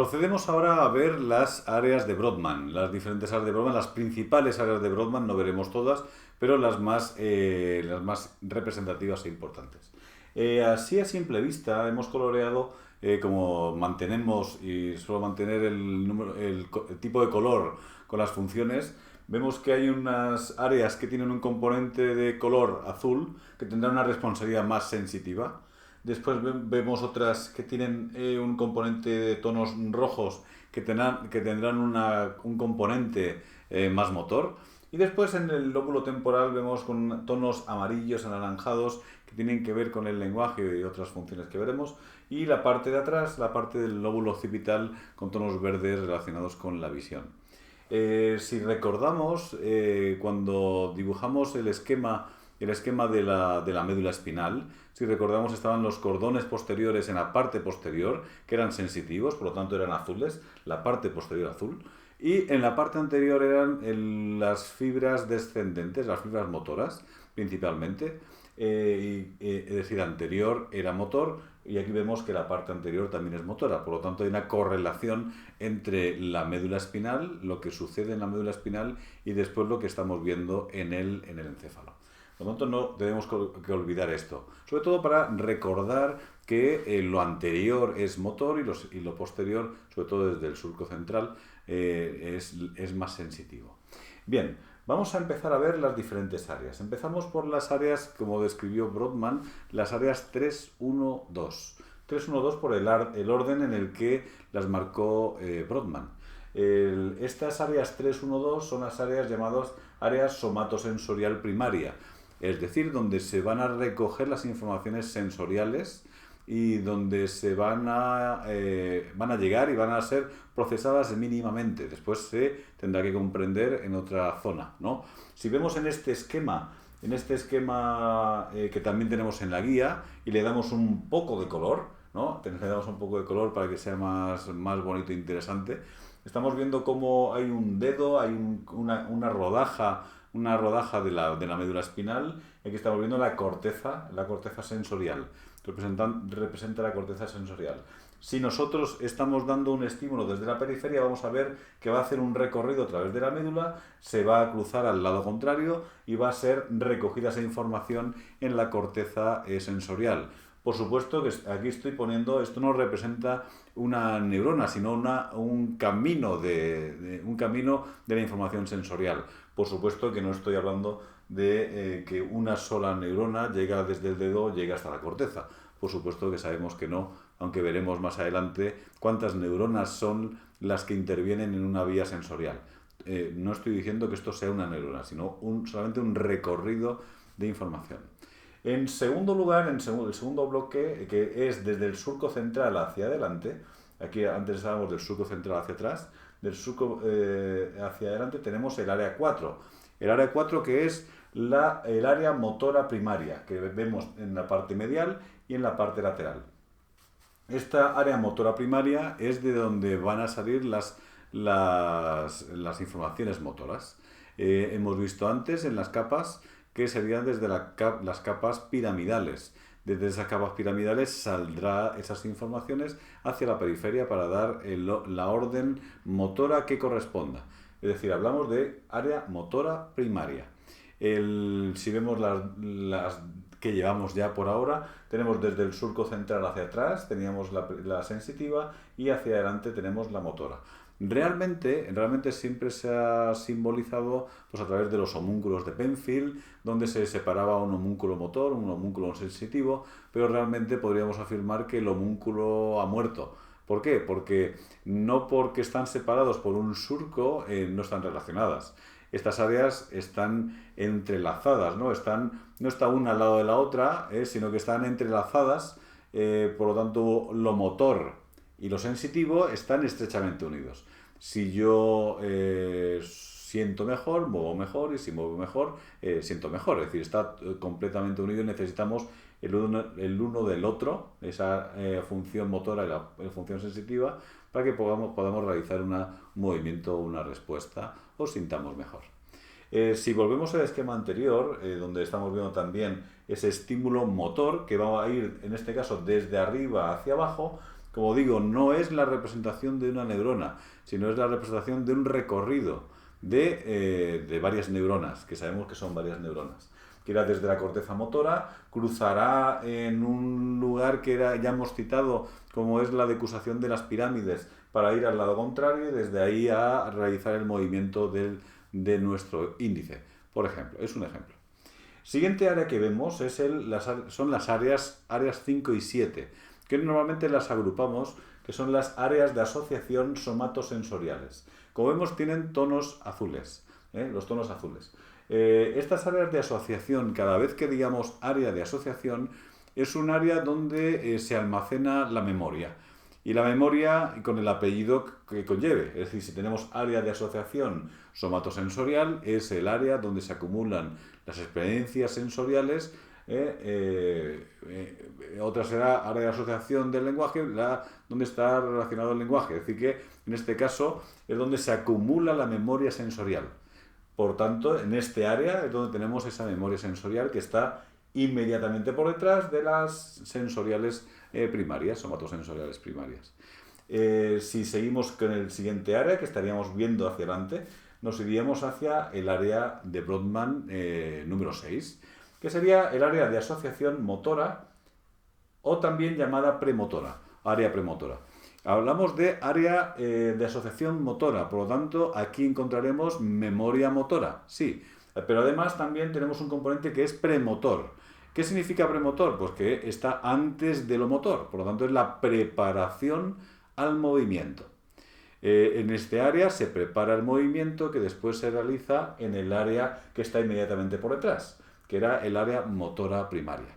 Procedemos ahora a ver las áreas de Brodmann, las diferentes áreas de Brodmann, las principales áreas de Brodmann, no veremos todas, pero las más representativas e importantes. Así a simple vista hemos coloreado, como mantenemos y suelo mantener el tipo de color con las funciones, vemos que hay unas áreas que tienen un componente de color azul que tendrán una responsabilidad más sensitiva. Después vemos otras que tienen un componente de tonos rojos que tendrán un componente más motor. Y después en el lóbulo temporal vemos con tonos amarillos, anaranjados, que tienen que ver con el lenguaje y otras funciones que veremos. Y la parte de atrás, la parte del lóbulo occipital, con tonos verdes relacionados con la visión. Si recordamos, cuando dibujamos el esquema de la médula espinal, si recordamos, estaban los cordones posteriores en la parte posterior, que eran sensitivos, por lo tanto eran azules, la parte posterior azul, y en la parte anterior eran las fibras descendentes, las fibras motoras, principalmente, es decir, anterior era motor, y aquí vemos que la parte anterior también es motora, por lo tanto hay una correlación entre la médula espinal, lo que sucede en la médula espinal, y después lo que estamos viendo en el encéfalo. Por lo tanto, no debemos olvidar esto, sobre todo para recordar que lo anterior es motor y lo posterior, sobre todo desde el surco central, es más sensitivo. Bien, vamos a empezar a ver las diferentes áreas. Empezamos por las áreas, como describió Brodmann, las áreas 3, 1, 2. 3, 1, 2 por el orden en el que las marcó Brodmann. Estas áreas 3, 1, 2 son las áreas llamadas áreas somatosensorial primaria, es decir, donde se van a recoger las informaciones sensoriales y donde se van a llegar y van a ser procesadas mínimamente. Después se tendrá que comprender en otra zona, ¿no? Si vemos en este esquema que también tenemos en la guía, y le damos un poco de color, ¿no? Le damos un poco de color para que sea más bonito e interesante. Estamos viendo cómo hay un dedo, hay una rodaja de la médula espinal. Aquí estamos viendo la corteza sensorial. Representa la corteza sensorial. Si nosotros estamos dando un estímulo desde la periferia, vamos a ver que va a hacer un recorrido a través de la médula, se va a cruzar al lado contrario y va a ser recogida esa información en la corteza sensorial. Por supuesto que aquí estoy poniendo, esto no representa una neurona, sino un camino de la información sensorial. Por supuesto que no estoy hablando de que una sola neurona llega desde el dedo, llega hasta la corteza. Por supuesto que sabemos que no, aunque veremos más adelante cuántas neuronas son las que intervienen en una vía sensorial. No estoy diciendo que esto sea una neurona, sino solamente un recorrido de información. En segundo lugar, el segundo bloque, que es desde el surco central hacia adelante, aquí antes hablábamos del surco central hacia atrás, del surco hacia adelante tenemos el área 4. El área 4 que es el área motora primaria, que vemos en la parte medial y en la parte lateral. Esta área motora primaria es de donde van a salir las informaciones motoras. Hemos visto antes en las capas que serían desde las capas piramidales. Desde esas capas piramidales saldrá esas informaciones hacia la periferia para dar la orden motora que corresponda. Es decir, hablamos de área motora primaria. Si vemos las que llevamos ya por ahora, tenemos desde el surco central hacia atrás, teníamos la sensitiva, y hacia adelante tenemos la motora. Realmente siempre se ha simbolizado pues, a través de los homúnculos de Penfield, donde se separaba un homúnculo motor, un homúnculo sensitivo, pero realmente podríamos afirmar que el homúnculo ha muerto. ¿Por qué? Porque están separados por un surco, no están relacionadas. Estas áreas están entrelazadas, no está una al lado de la otra, sino que están entrelazadas, por lo tanto lo motor y lo sensitivo están estrechamente unidos. Si yo siento mejor, muevo mejor, y si muevo mejor, siento mejor. Es decir, está completamente unido y necesitamos el uno del otro, esa función motora y la función sensitiva, para que podamos realizar un movimiento o una respuesta o sintamos mejor. Si volvemos al esquema anterior, donde estamos viendo también ese estímulo motor que va a ir, en este caso, desde arriba hacia abajo, como digo, no es la representación de una neurona, sino es la representación de un recorrido de varias neuronas, que sabemos que son varias neuronas. Que irá desde la corteza motora, cruzará en un lugar que ya hemos citado, como es la decusación de las pirámides, para ir al lado contrario y desde ahí a realizar el movimiento de nuestro índice, por ejemplo. Es un ejemplo. Siguiente área que vemos son las áreas 5 y 7, que normalmente las agrupamos, que son las áreas de asociación somatosensoriales. Como vemos, tienen tonos azules, los tonos azules. Estas áreas de asociación, cada vez que digamos área de asociación, es un área donde se almacena la memoria. Y la memoria con el apellido que conlleve. Es decir, si tenemos área de asociación somatosensorial, es el área donde se acumulan las experiencias sensoriales. Otra será área de asociación del lenguaje, donde está relacionado el lenguaje. Es decir, que en este caso es donde se acumula la memoria sensorial. Por tanto, en este área es donde tenemos esa memoria sensorial que está inmediatamente por detrás de las sensoriales primarias, somatosensoriales primarias. Si seguimos con el siguiente área que estaríamos viendo hacia adelante, nos iríamos hacia el área de Brodmann número 6, que sería el área de asociación motora o también llamada premotora, área premotora. Hablamos de área de asociación motora, por lo tanto aquí encontraremos memoria motora, sí, pero además también tenemos un componente que es premotor. ¿Qué significa premotor? Pues que está antes de lo motor, por lo tanto es la preparación al movimiento. En este área se prepara el movimiento que después se realiza en el área que está inmediatamente por detrás, que era el área motora primaria.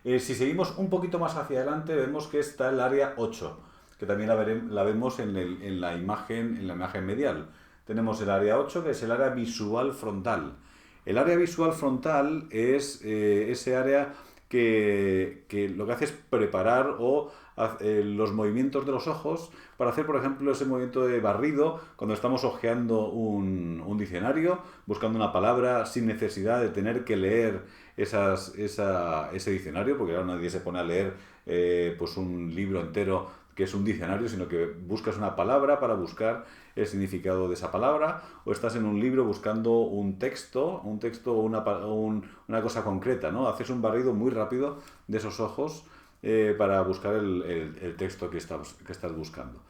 Si seguimos un poquito más hacia adelante, vemos que está el área 8, que también la vemos en la imagen medial. Tenemos el área 8, que es el área visual frontal. El área visual frontal es ese área que lo que hace es preparar los movimientos de los ojos para hacer, por ejemplo, ese movimiento de barrido cuando estamos hojeando un diccionario, buscando una palabra sin necesidad de tener que leer ese diccionario, porque ahora nadie se pone a leer pues un libro entero que es un diccionario, sino que buscas una palabra para buscar el significado de esa palabra, o estás en un libro buscando un texto o una cosa concreta, ¿no? Haces un barrido muy rápido de esos ojos para buscar el texto que estás buscando.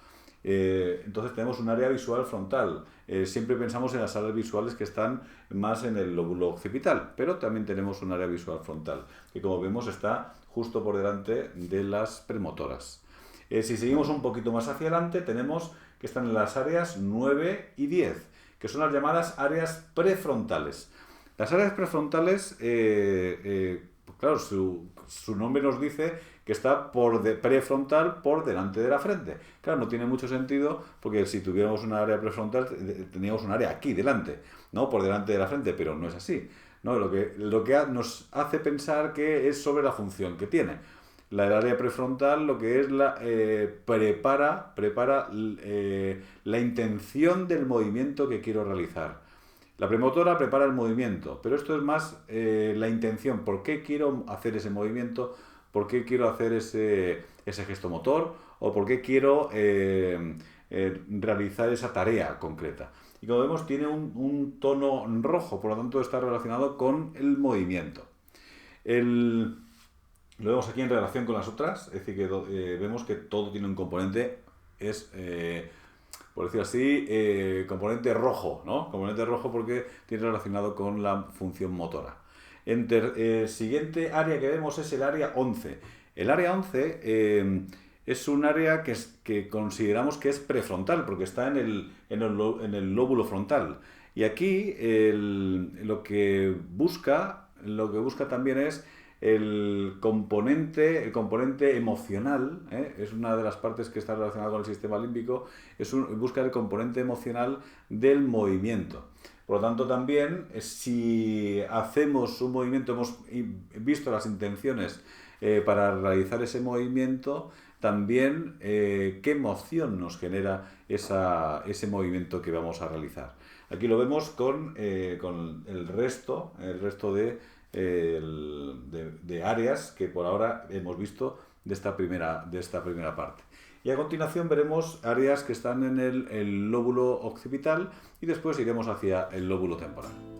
Entonces tenemos un área visual frontal. Siempre pensamos en las áreas visuales que están más en el lóbulo occipital, pero también tenemos un área visual frontal, que como vemos está justo por delante de las premotoras. Si seguimos un poquito más hacia adelante, tenemos que están en las áreas 9 y 10, que son las llamadas áreas prefrontales. Las áreas prefrontales, pues claro, su nombre nos dice que está prefrontal por delante de la frente. Claro, no tiene mucho sentido porque si tuviéramos una área prefrontal tendríamos un área aquí delante, ¿no? Por delante de la frente, pero no es así, ¿no? Lo que nos hace pensar que es sobre la función que tiene. El área prefrontal lo que es prepara la intención del movimiento que quiero realizar. La premotora prepara el movimiento, pero esto es más la intención. ¿Por qué quiero hacer ese movimiento? ¿Por qué quiero hacer ese gesto motor? ¿O por qué quiero realizar esa tarea concreta? Y como vemos tiene un tono rojo, por lo tanto está relacionado con el movimiento. Lo vemos aquí en relación con las otras, es decir, que vemos que todo tiene un componente, por decir así, componente rojo, ¿no? Componente rojo porque tiene relacionado con la función motora. Siguiente área que vemos es el área 11. El área 11 es un área que consideramos que es prefrontal porque está en el lóbulo frontal. Y aquí lo que busca también es el componente emocional, es una de las partes que está relacionada con el sistema límbico, busca el componente emocional del movimiento. Por lo tanto, también, si hacemos un movimiento, hemos visto las intenciones para realizar ese movimiento, también qué emoción nos genera ese movimiento que vamos a realizar. Aquí lo vemos con el resto de áreas que por ahora hemos visto de esta primera parte. Y a continuación veremos áreas que están en el lóbulo occipital y después iremos hacia el lóbulo temporal.